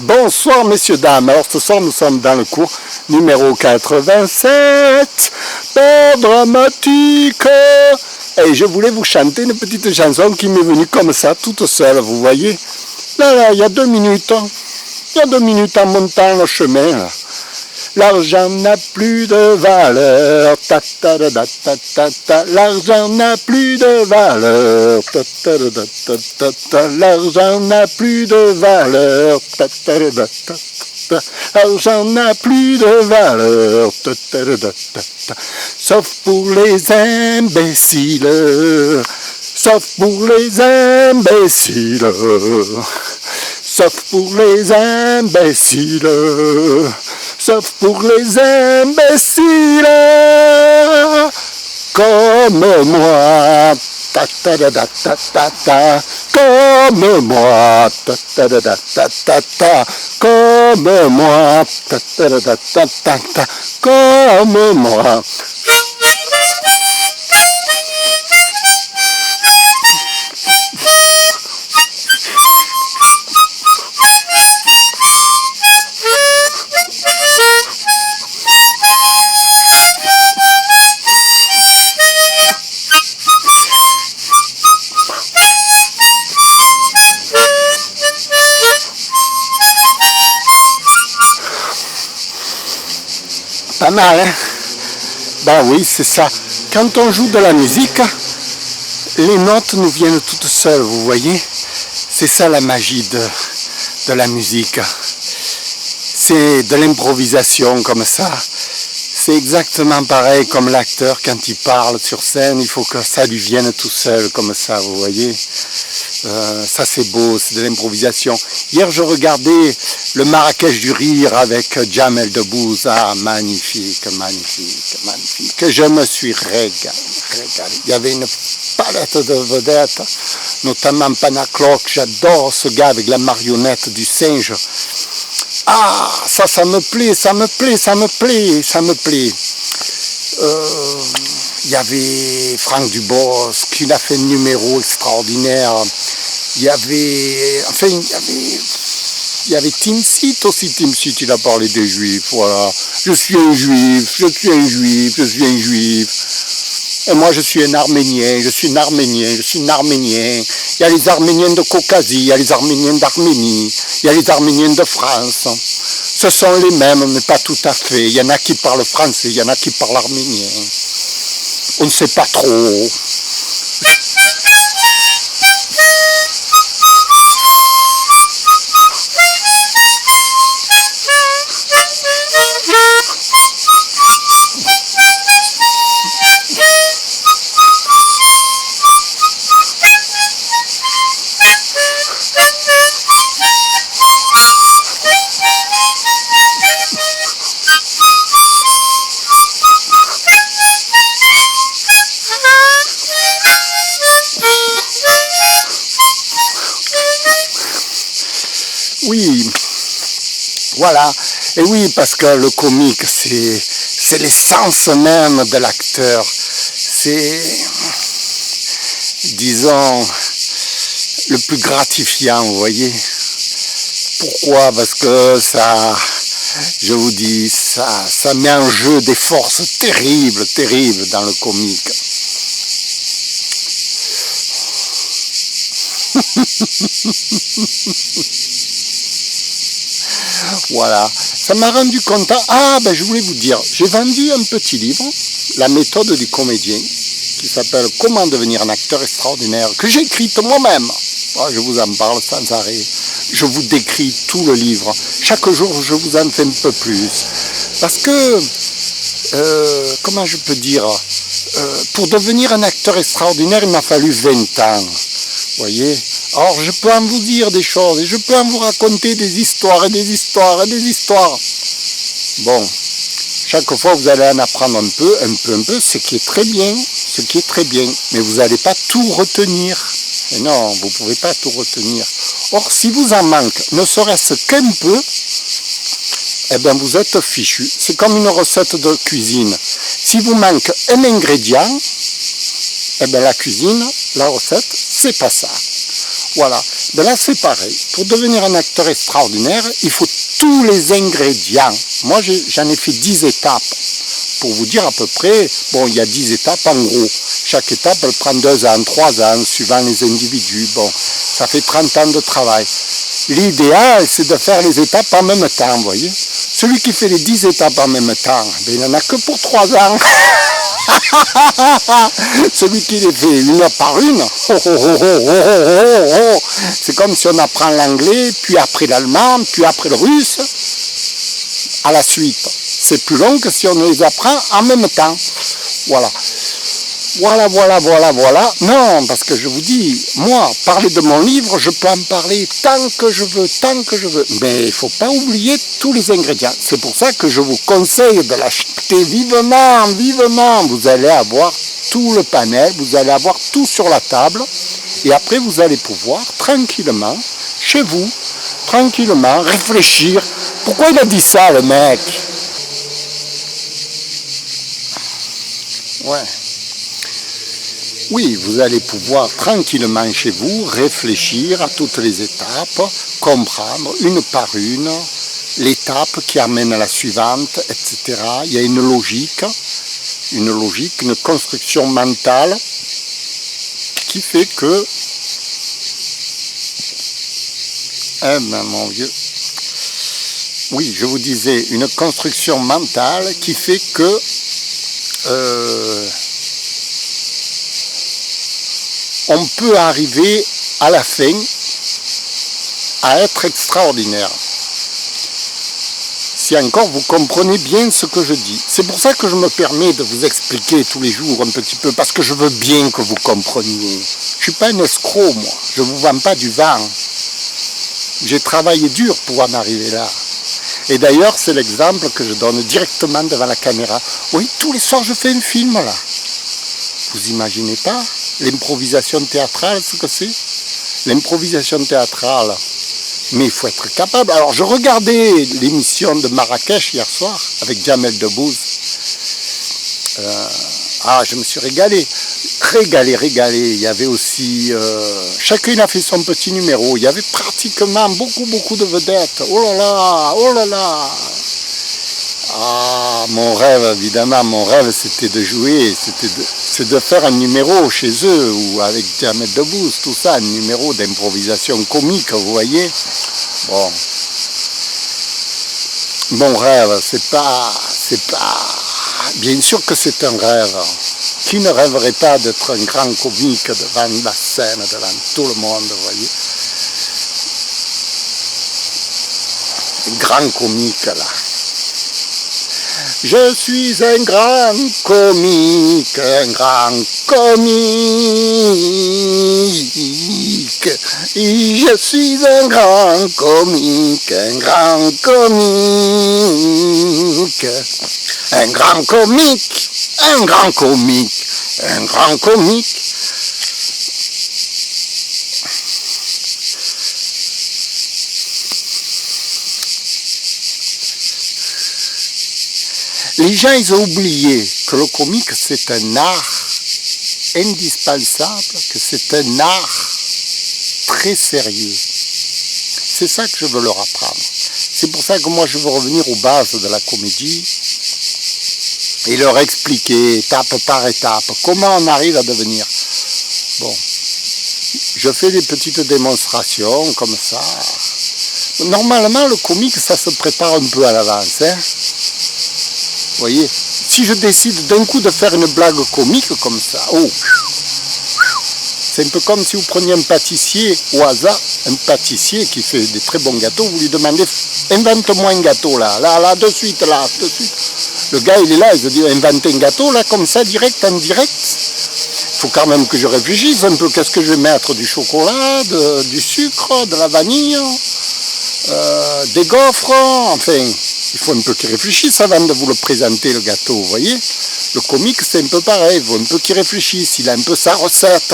Bonsoir messieurs, dames. Alors ce soir nous sommes dans le cours numéro 87, père dramatique. Et je voulais vous chanter une petite chanson qui m'est venue comme ça, toute seule, vous voyez. Là, il y a 2 minutes. Il y a 2 minutes en montant le chemin. Là. L'argent n'a plus de valeur, ta ta ta ta ta ta. L'argent n'a plus de valeur, ta ta ta ta ta ta. L'argent n'a plus de valeur, ta ta ta ta ta. L'argent n'a plus de valeur, ta ta ta ta ta. Sauf pour les imbéciles, sauf pour les imbéciles, sauf pour les imbéciles. Sauf pour les imbéciles comme moi, ta ta ta ta ta ta ta, comme moi, ta ta ta ta ta ta ta, comme moi, ta ta ta ta ta ta, comme moi. Pas mal, hein? Ben oui, c'est ça. Quand on joue de la musique, les notes nous viennent toutes seules, vous voyez? C'est ça la magie de la musique. C'est de l'improvisation comme ça. C'est exactement pareil comme l'acteur quand il parle sur scène, il faut que ça lui vienne tout seul comme ça, vous voyez? Ça c'est beau, c'est de l'improvisation. Hier je regardais le Marrakech du rire avec Jamel Debbouze, ah magnifique, magnifique, magnifique. Je me suis régalé. Il y avait une palette de vedettes, notamment Panacloc, j'adore ce gars avec la marionnette du singe. Ah, ça me plaît, ça me plaît, ça me plaît, ça me plaît. Il y avait Franck Dubosc qui a fait un numéro extraordinaire. Il y avait Tim Sit aussi. Tim Sit, il a parlé des juifs, voilà. Je suis un juif, je suis un juif, je suis un juif. Et moi je suis un arménien, je suis un arménien, je suis un arménien. Il y a les arméniens de Caucasie, il y a les arméniens d'Arménie, il y a les arméniens de France. Ce sont les mêmes, mais pas tout à fait. Il y en a qui parlent français, il y en a qui parlent arménien. On ne sait pas trop. Oui, voilà. Et oui, parce que le comique, c'est l'essence même de l'acteur. C'est, disons, le plus gratifiant, vous voyez. Pourquoi? Parce que ça, je vous dis, ça met en jeu des forces terribles, terribles dans le comique. Voilà, ça m'a rendu content. Ah, ben je voulais vous dire, j'ai vendu un petit livre, La méthode du comédien, qui s'appelle Comment devenir un acteur extraordinaire, que j'ai écrit moi-même. Oh, je vous en parle sans arrêt. Je vous décris tout le livre. Chaque jour, je vous en fais un peu plus. Parce que, comment je peux dire, pour devenir un acteur extraordinaire, il m'a fallu 20 ans. Vous voyez? Alors je peux en vous dire des choses, et je peux en vous raconter des histoires, et des histoires, et des histoires. Bon, chaque fois vous allez en apprendre un peu, ce qui est très bien, ce qui est très bien. Mais vous n'allez pas tout retenir. Et non, vous ne pouvez pas tout retenir. Or, si vous en manque, ne serait-ce qu'un peu, eh bien vous êtes fichu. C'est comme une recette de cuisine. Si vous manque un ingrédient, eh bien la cuisine, la recette, c'est pas ça. Voilà. Ben là, c'est pareil. Pour devenir un acteur extraordinaire, il faut tous les ingrédients. Moi, j'en ai fait 10 étapes. Pour vous dire à peu près, bon, il y a 10 étapes en gros. Chaque étape, elle prend 2 ans, 3 ans, suivant les individus. Bon, ça fait 30 ans de travail. L'idéal, c'est de faire les étapes en même temps, vous voyez. Celui qui fait les 10 étapes en même temps, ben, il n'en a que pour 3 ans. Celui qui les fait une par une, c'est comme si on apprend l'anglais, puis après l'allemand, puis après le russe, à la suite. C'est plus long que si on les apprend en même temps. Voilà. Voilà. Non, parce que je vous dis, moi, parler de mon livre, je peux en parler tant que je veux. Mais il ne faut pas oublier tous les ingrédients. C'est pour ça que je vous conseille de l'acheter vivement. Vous allez avoir tout le panel, vous allez avoir tout sur la table. Et après, vous allez pouvoir, tranquillement, chez vous, réfléchir. Pourquoi il a dit ça, le mec? Ouais. Oui, vous allez pouvoir tranquillement chez vous réfléchir à toutes les étapes, comprendre une par une l'étape qui amène à la suivante, etc. Il y a une logique, une construction mentale qui fait que, mon vieux, oui, je vous disais, une construction mentale qui fait que on peut arriver à la fin à être extraordinaire. Si encore vous comprenez bien ce que je dis. C'est pour ça que je me permets de vous expliquer tous les jours un petit peu, parce que je veux bien que vous compreniez. Je ne suis pas un escroc, moi. Je ne vous vends pas du vent. J'ai travaillé dur pour en arriver là. Et d'ailleurs, c'est l'exemple que je donne directement devant la caméra. Oui, tous les soirs, je fais un film, là. Vous imaginez pas l'improvisation théâtrale, ce que c'est? L'improvisation théâtrale. Mais il faut être capable. Alors, je regardais l'émission de Marrakech hier soir, avec Jamel Debbouze. Je me suis régalé. Régalé. Il y avait aussi... chacun a fait son petit numéro. Il y avait pratiquement beaucoup de vedettes. Oh là là. Ah, mon rêve, évidemment, c'était de jouer, c'est de faire un numéro chez eux, ou avec Jamel Debbouze, tout ça, un numéro d'improvisation comique, vous voyez. Bon. Mon rêve, c'est pas... Bien sûr que c'est un rêve. Qui ne rêverait pas d'être un grand comique devant la scène, devant tout le monde, vous voyez. Un grand comique, là. Je suis un grand comique, Je suis un grand comique, un grand comique. Les gens, ils ont oublié que le comique, c'est un art indispensable, que c'est un art très sérieux. C'est ça que je veux leur apprendre. C'est pour ça que moi, je veux revenir aux bases de la comédie et leur expliquer, étape par étape, comment on arrive à devenir. Bon, je fais des petites démonstrations comme ça. Normalement, le comique, ça se prépare un peu à l'avance, hein. Vous voyez, si je décide d'un coup de faire une blague comique comme ça, c'est un peu comme si vous preniez un pâtissier au hasard, un pâtissier qui fait des très bons gâteaux, vous lui demandez, invente-moi un gâteau là, de suite. Le gars, il est là, il se dit, invente un gâteau là, comme ça, en direct. Il faut quand même que je réfléchisse un peu, qu'est-ce que je vais mettre, du chocolat, du sucre, de la vanille, des gaufres, enfin... Il faut un peu qu'il réfléchisse avant de vous le présenter, le gâteau, vous voyez. Le comique, c'est un peu pareil, il faut un peu qu'il réfléchisse, il a un peu sa recette.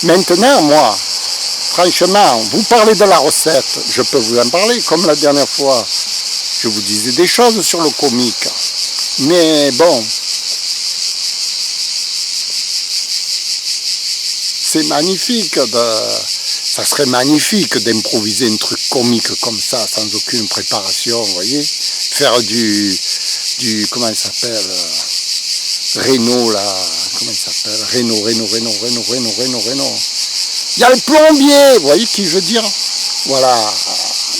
Maintenant, moi, franchement, vous parlez de la recette, je peux vous en parler, comme la dernière fois. Je vous disais des choses sur le comique. Mais bon, c'est magnifique. Ça serait magnifique d'improviser un truc comique comme ça, sans aucune préparation, vous voyez. Faire du comment il s'appelle Renault, là. Comment il s'appelle Renault. Il y a le plombier, vous voyez qui je veux dire. Voilà.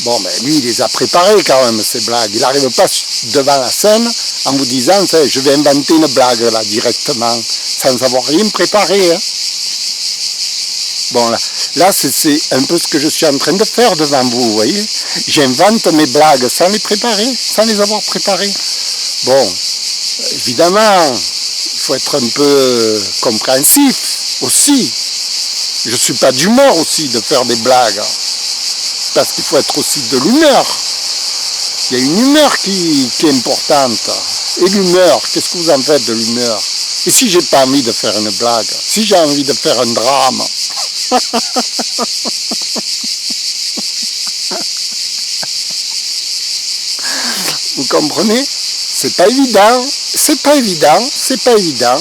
Bon, mais lui, il les a préparés quand même, ces blagues. Il n'arrive pas devant la scène en vous disant, je vais inventer une blague, là, directement, sans avoir rien préparé. Hein. Bon, là c'est un peu ce que je suis en train de faire devant vous, vous voyez. J'invente mes blagues sans les préparer, sans les avoir préparées. Bon, évidemment, il faut être un peu compréhensif aussi. Je ne suis pas d'humeur aussi de faire des blagues. Parce qu'il faut être aussi de l'humeur. Il y a une humeur qui est importante. Et l'humeur, qu'est-ce que vous en faites de l'humeur? Et si j'ai pas envie de faire une blague, si j'ai envie de faire un drame, vous comprenez? C'est pas évident, c'est pas évident, c'est pas évident,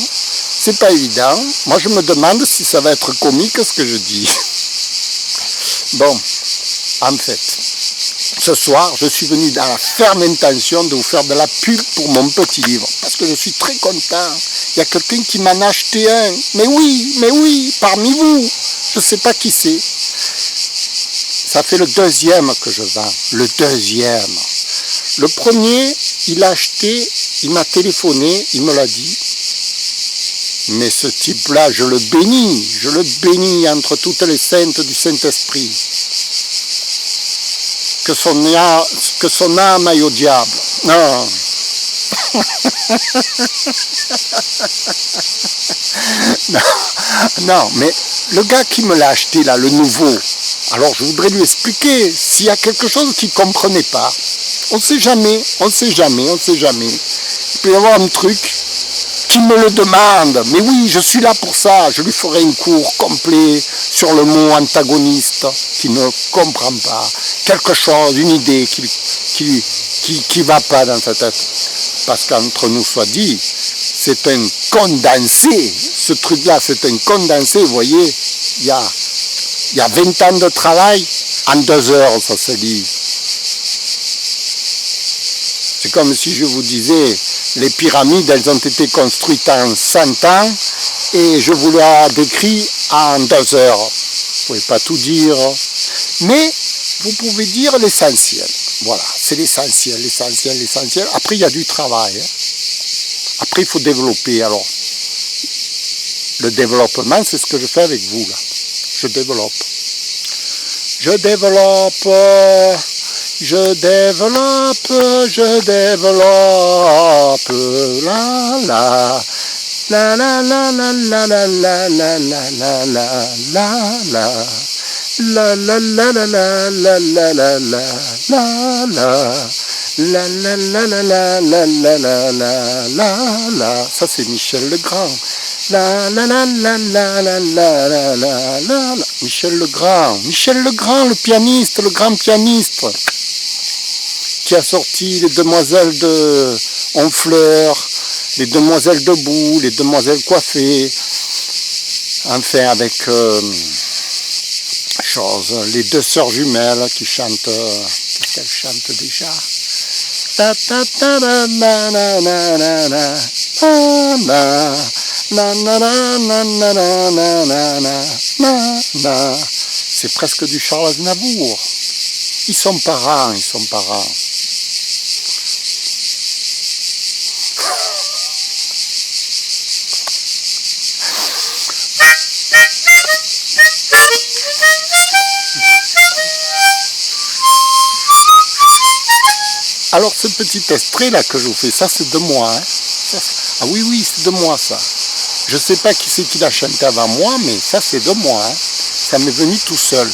c'est pas évident. Moi je me demande si ça va être comique ce que je dis. Bon, en fait, ce soir, je suis venu dans la ferme intention de vous faire de la pub pour mon petit livre, parce que je suis très content. Il y a quelqu'un qui m'en a acheté un. Mais oui, parmi vous. Je ne sais pas qui c'est. Ça fait le deuxième que je vends. Le deuxième. Le premier, il l'a acheté, il m'a téléphoné, il me l'a dit. Mais ce type-là, je le bénis entre toutes les saintes du Saint-Esprit. Que son âme aille au diable. Non. non, mais le gars qui me l'a acheté là, le nouveau, alors je voudrais lui expliquer s'il y a quelque chose qu'il ne comprenait pas. On ne sait jamais. Il peut y avoir un truc qui me le demande. Mais oui, je suis là pour ça. Je lui ferai un cours complet sur le mot antagoniste qui ne comprend pas. Quelque chose, une idée qui va pas dans sa tête. Parce qu'entre nous soit dit, c'est un condensé. Ce truc-là, c'est un condensé. Vous voyez, il y a 20 ans de travail, en 2 heures, ça se dit. C'est comme si je vous disais, les pyramides, elles ont été construites en 100 ans, et je vous l'ai décrit en 2 heures. Vous ne pouvez pas tout dire, mais vous pouvez dire l'essentiel. Voilà, c'est l'essentiel. Après, il y a du travail. Hein. Après, il faut développer. Alors, le développement, c'est ce que je fais avec vous, là. Je développe, la la la la la la la la la la la la la. La la la la la la la la la la la. Ça c'est Michel Legrand. La la la la la la la la la la. Michel Legrand, le pianiste, le grand pianiste, qui a sorti les Demoiselles de Honfleur, les Demoiselles debout, les Demoiselles coiffées, enfin avec les 2 sœurs jumelles qui chantent, qu'est-ce qu'elles chantent déjà? Ta ta ta na na na na na na na na na na na. C'est presque du Charles Aznavour. Ils sont parents. Alors ce petit extrait là que je vous fais, ça c'est de moi. Hein. Ah oui, c'est de moi ça. Je ne sais pas qui c'est qui l'a chanté avant moi, mais ça c'est de moi. Hein. Ça m'est venu tout seul.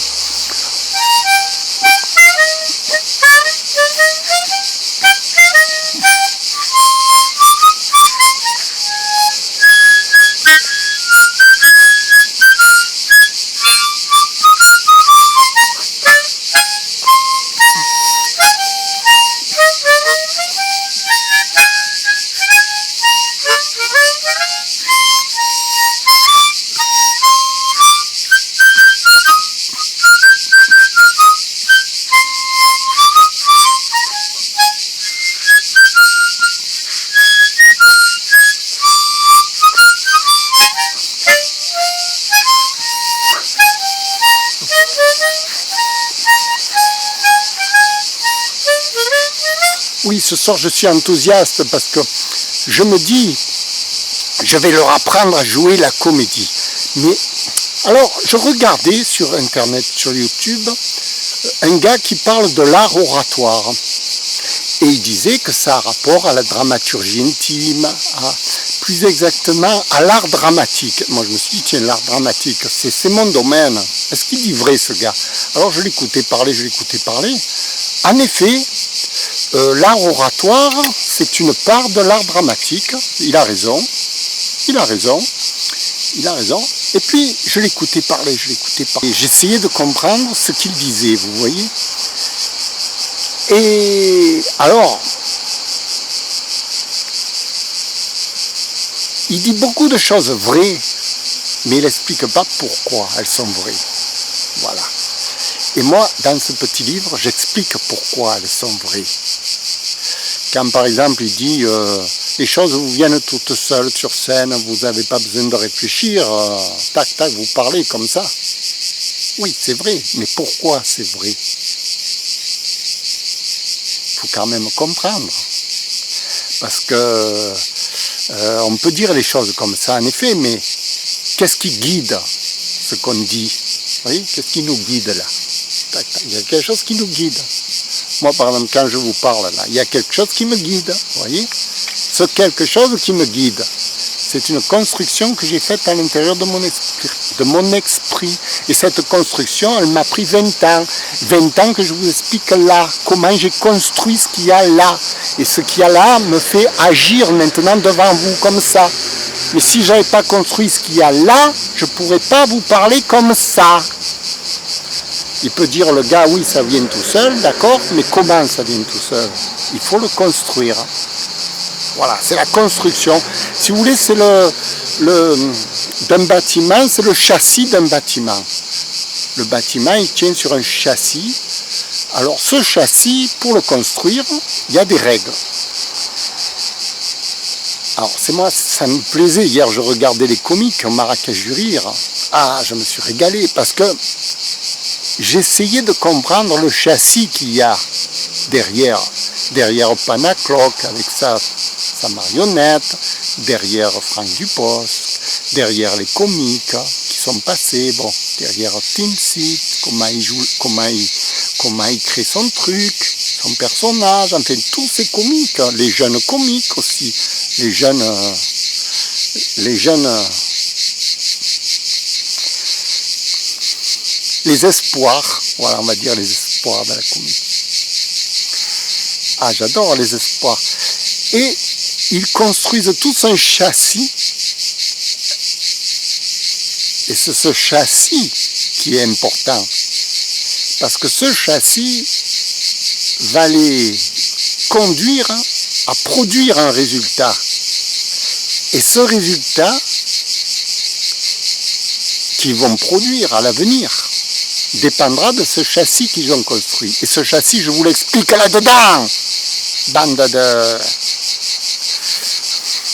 Oui, ce soir je suis enthousiaste parce que je me dis, je vais leur apprendre à jouer la comédie. Mais alors, je regardais sur Internet, sur YouTube, un gars qui parle de l'art oratoire. Et il disait que ça a rapport à la dramaturgie intime, plus exactement à l'art dramatique. Moi je me suis dit, tiens, l'art dramatique, c'est mon domaine. Est-ce qu'il dit vrai ce gars? Alors je l'écoutais parler. En effet, l'art oratoire, c'est une part de l'art dramatique. Il a raison. Et puis je l'écoutais parler. J'essayais de comprendre ce qu'il disait, vous voyez. Et alors, il dit beaucoup de choses vraies, mais il n'explique pas pourquoi elles sont vraies. Voilà. Et moi, dans ce petit livre, j'explique pourquoi elles sont vraies. Quand par exemple il dit les choses vous viennent toutes seules sur scène, vous n'avez pas besoin de réfléchir, tac tac, vous parlez comme ça. Oui, c'est vrai, mais pourquoi c'est vrai? Il faut quand même comprendre. Parce que on peut dire les choses comme ça en effet, mais qu'est-ce qui guide ce qu'on dit? Vous voyez, qu'est-ce qui nous guide là? Tac tac, il y a quelque chose qui nous guide. Moi, par exemple, quand je vous parle, là, il y a quelque chose qui me guide, vous voyez. Ce quelque chose qui me guide, c'est une construction que j'ai faite à l'intérieur de mon esprit. Et cette construction, elle m'a pris 20 ans. 20 ans que je vous explique là, comment j'ai construit ce qu'il y a là. Et ce qu'il y a là me fait agir maintenant devant vous comme ça. Mais si je n'avais pas construit ce qu'il y a là, je ne pourrais pas vous parler comme ça. Il peut dire le gars, oui, ça vient tout seul, d'accord, mais comment ça vient tout seul? Il faut le construire. Voilà, c'est la construction. Si vous voulez, c'est d'un bâtiment, c'est le châssis d'un bâtiment. Le bâtiment, il tient sur un châssis. Alors, ce châssis, pour le construire, il y a des règles. Alors, c'est moi, ça me plaisait. Hier, je regardais les comiques, Marrakech du rire. Ah, je me suis régalé parce que j'essayais de comprendre le châssis qu'il y a derrière Panacloc avec sa marionnette, derrière Franck Dupost, derrière les comiques qui sont passés, bon, derrière Tinsit, comment il crée son truc, son personnage, enfin tous ces comiques, les jeunes comiques aussi, les jeunes les espoirs, voilà, on va dire les espoirs de la comédie. Ah, j'adore les espoirs. Et ils construisent tous un châssis. Et c'est ce châssis qui est important. Parce que ce châssis va les conduire à produire un résultat. Et ce résultat qu'ils vont produire à l'avenir dépendra de ce châssis qu'ils ont construit. Et ce châssis, je vous l'explique là-dedans. Bande de...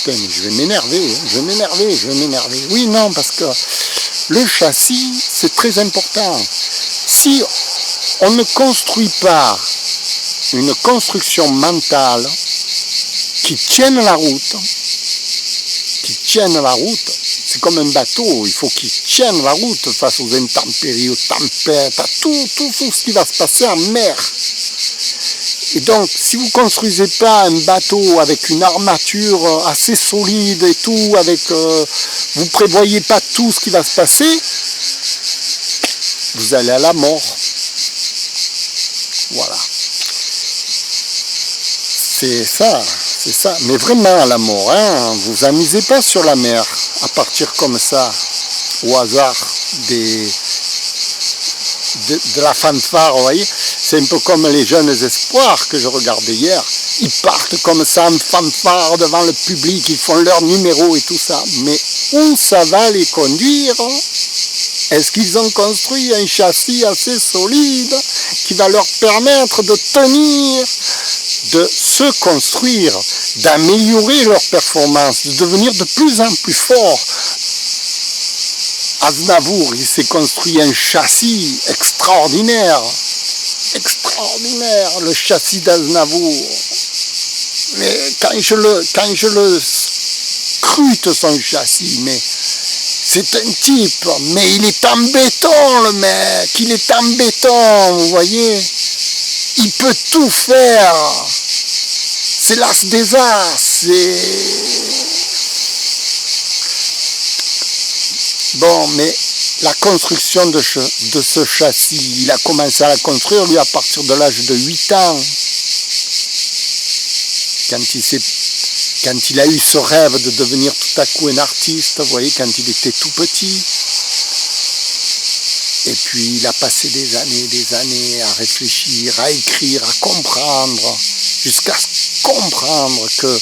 Putain, mais je vais m'énerver. Oui, non, parce que le châssis, c'est très important. Si on ne construit pas une construction mentale qui tienne la route, c'est comme un bateau, il faut qu'il tienne la route face aux intempéries, aux tempêtes, à tout ce qui va se passer en mer. Et donc, si vous ne construisez pas un bateau avec une armature assez solide et tout, vous ne prévoyez pas tout ce qui va se passer, vous allez à la mort. Voilà. C'est ça. Mais vraiment à la mort, hein. Vous amusez pas sur la mer, à partir comme ça, au hasard de la fanfare, vous voyez. C'est un peu comme les jeunes espoirs que je regardais hier. Ils partent comme ça en fanfare devant le public, ils font leur numéro et tout ça. Mais où ça va les conduire? Est-ce qu'ils ont construit un châssis assez solide qui va leur permettre de tenir, de se construire, d'améliorer leur performance, de devenir de plus en plus forts? Aznavour, il s'est construit un châssis extraordinaire, le châssis d'Aznavour. Mais quand je le scrute son châssis, mais c'est un type, mais il est en béton le mec, il est en béton, vous voyez. Il peut tout faire. C'est l'as des as, Bon, mais la construction de ce châssis, il a commencé à la construire, lui, à partir de l'âge de 8 ans. Quand il a eu ce rêve de devenir tout à coup un artiste, vous voyez, quand il était tout petit. Et puis il a passé des années à réfléchir, à écrire, à comprendre, jusqu'à comprendre que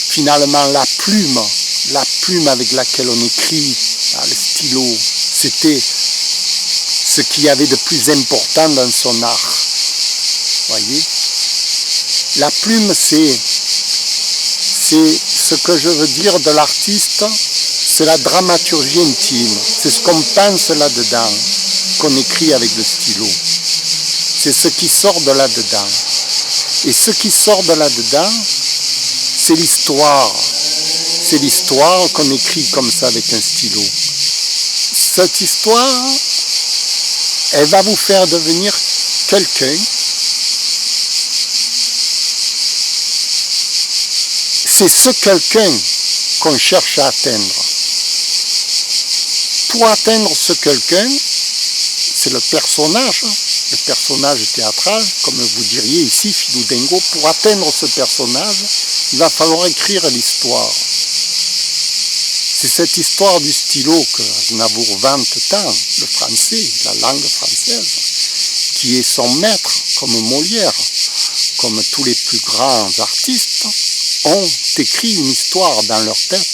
finalement la plume avec laquelle on écrit, le stylo, c'était ce qu'il y avait de plus important dans son art. Voyez, la plume, c'est ce que je veux dire de l'artiste, c'est la dramaturgie intime, c'est ce qu'on pense là-dedans, qu'on écrit avec le stylo. C'est ce qui sort de là-dedans. Et ce qui sort de là-dedans, c'est l'histoire. C'est l'histoire qu'on écrit comme ça avec un stylo. Cette histoire, elle va vous faire devenir quelqu'un. C'est ce quelqu'un qu'on cherche à atteindre. Pour atteindre ce quelqu'un, c'est le personnage théâtral, comme vous diriez ici, Filoudengo. Pour atteindre ce personnage, il va falloir écrire l'histoire. C'est cette histoire du stylo que Aznavour vante tant, le français, la langue française, qui est son maître, comme Molière, comme tous les plus grands artistes, ont écrit une histoire dans leur tête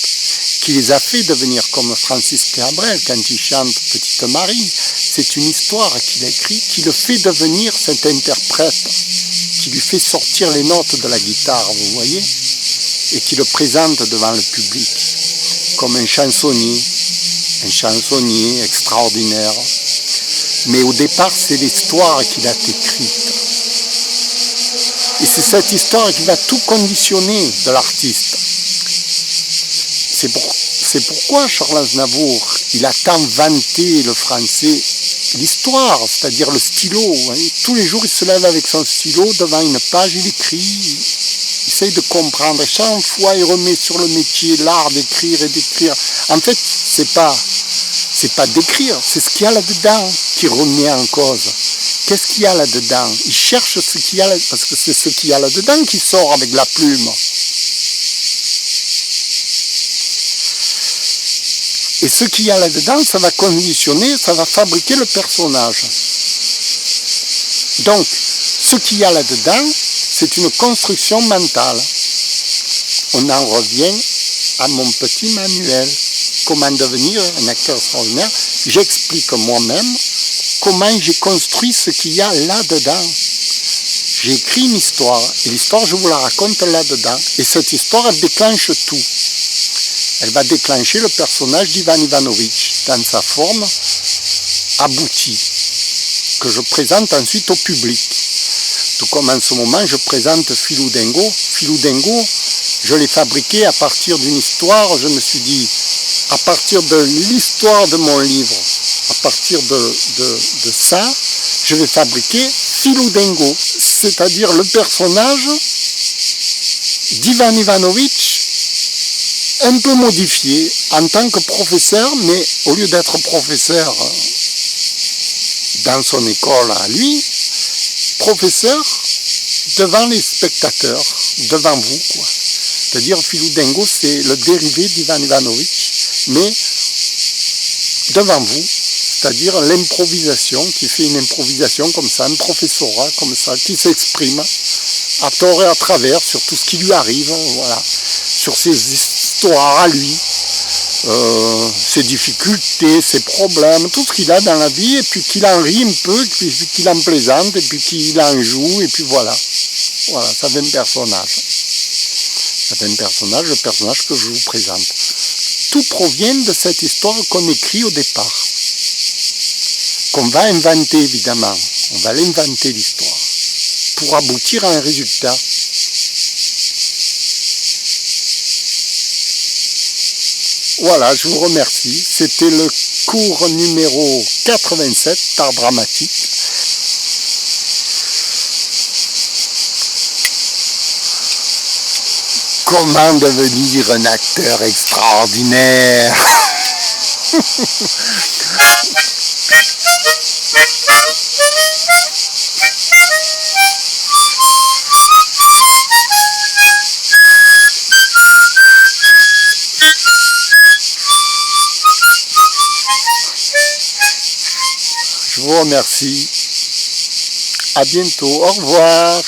qui les a fait devenir comme Francis Cabrel quand il chante Petite Marie. C'est une histoire qu'il a écrite qui le fait devenir cet interprète, qui lui fait sortir les notes de la guitare, vous voyez, et qui le présente devant le public comme un chansonnier extraordinaire. Mais au départ, c'est l'histoire qu'il a écrite. Et c'est cette histoire qui va tout conditionner de l'artiste. C'est pourquoi Charles Aznavour, il a tant vanté le français, l'histoire, c'est-à-dire le stylo. Hein. Tous les jours, il se lève avec son stylo devant une page, il écrit, il essaye de comprendre. Et chaque fois, il remet sur le métier l'art d'écrire et d'écrire. En fait, c'est pas d'écrire, c'est ce qu'il y a là-dedans qui remet en cause. Qu'est-ce qu'il y a là-dedans? Il cherche ce qu'il y a là, parce que c'est ce qu'il y a là-dedans qui sort avec la plume. Et ce qu'il y a là-dedans, ça va conditionner, ça va fabriquer le personnage. Donc, ce qu'il y a là-dedans, c'est une construction mentale. On en revient à mon petit manuel. Comment devenir un acteur extraordinaire? J'explique moi-même comment j'ai construit ce qu'il y a là-dedans. J'ai écrit une histoire, et l'histoire, je vous la raconte là-dedans. Et cette histoire, elle déclenche tout. Elle va déclencher le personnage d'Ivan Ivanovitch dans sa forme aboutie, que je présente ensuite au public. Tout comme en ce moment, je présente Filoudengo. Filoudengo, je l'ai fabriqué à partir d'une histoire, je me suis dit, à partir de l'histoire de mon livre, à partir de ça, je vais fabriquer Filoudengo, c'est-à-dire le personnage d'Ivan Ivanovitch, un peu modifié en tant que professeur, mais au lieu d'être professeur dans son école à lui, professeur devant les spectateurs, devant vous, quoi. C'est-à-dire Filoudengo, c'est le dérivé d'Ivan Ivanovitch, mais devant vous, c'est-à-dire l'improvisation, qui fait une improvisation comme ça, un professorat comme ça, qui s'exprime à tort et à travers sur tout ce qui lui arrive, voilà, sur ses histoires à lui, ses difficultés, ses problèmes, tout ce qu'il a dans la vie, et puis qu'il en rit un peu, et puis qu'il en plaisante, et puis qu'il en joue, et puis voilà. Voilà, ça fait un personnage. Ça fait un personnage, le personnage que je vous présente. Tout provient de cette histoire qu'on écrit au départ, qu'on va inventer évidemment. On va l'inventer l'histoire, pour aboutir à un résultat. Voilà, je vous remercie. C'était le cours numéro 87 d'art dramatique. Comment devenir un acteur extraordinaire? Je vous remercie. À bientôt. Au revoir.